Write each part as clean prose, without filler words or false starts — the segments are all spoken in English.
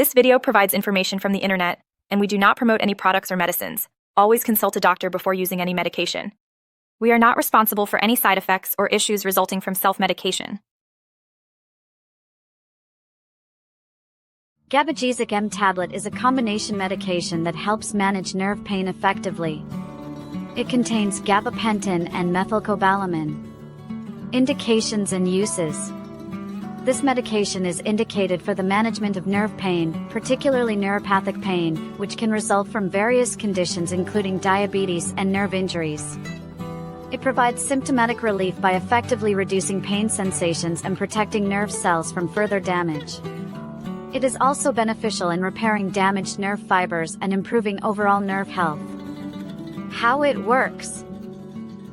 This video provides information from the internet, and we do not promote any products or medicines. Always consult a doctor before using any medication. We are not responsible for any side effects or issues resulting from self-medication. Gabagesic M Tablet is a combination medication that helps manage nerve pain effectively. It contains gabapentin and methylcobalamin. Indications and uses. This medication is indicated for the management of nerve pain, particularly neuropathic pain, which can result from various conditions including diabetes and nerve injuries. It provides symptomatic relief by effectively reducing pain sensations and protecting nerve cells from further damage. It is also beneficial in repairing damaged nerve fibers and improving overall nerve health. How it works.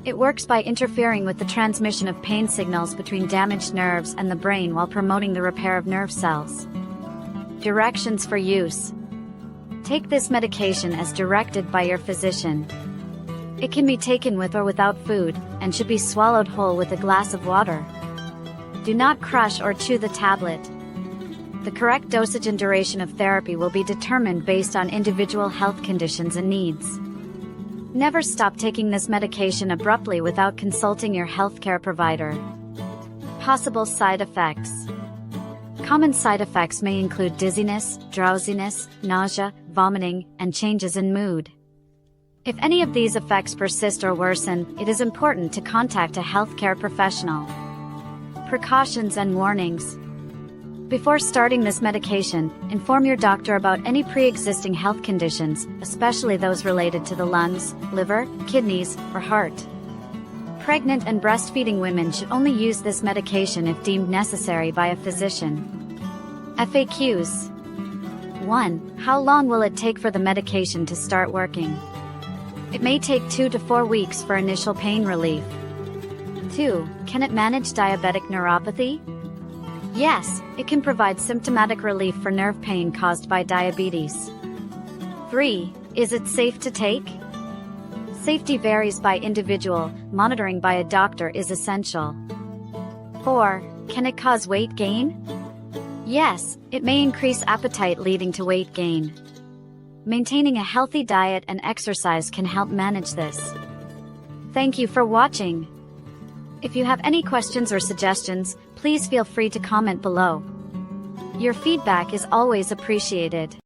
It works by interfering with the transmission of pain signals between damaged nerves and the brain while promoting the repair of nerve cells. Directions for use. Take this medication as directed by your physician. It can be taken with or without food, and should be swallowed whole with a glass of water. Do not crush or chew the tablet. The correct dosage and duration of therapy will be determined based on individual health conditions and needs. Never stop taking this medication abruptly without consulting your healthcare provider. Possible side effects. Common side effects may include dizziness, drowsiness, nausea, vomiting, and changes in mood. If any of these effects persist or worsen, it is important to contact a healthcare professional. Precautions and warnings. Before starting this medication, inform your doctor about any pre-existing health conditions, especially those related to the lungs, liver, kidneys, or heart. Pregnant and breastfeeding women should only use this medication if deemed necessary by a physician. FAQs. 1. How long will it take for the medication to start working? It may take 2 to 4 weeks for initial pain relief. 2. Can it manage diabetic neuropathy? Yes, it can provide symptomatic relief for nerve pain caused by diabetes. 3. Is it safe to take? Safety varies by individual, monitoring by a doctor is essential. 4. Can it cause weight gain? Yes, it may increase appetite leading to weight gain. Maintaining a healthy diet and exercise can help manage this. Thank you for watching. If you have any questions or suggestions, please feel free to comment below. Your feedback is always appreciated.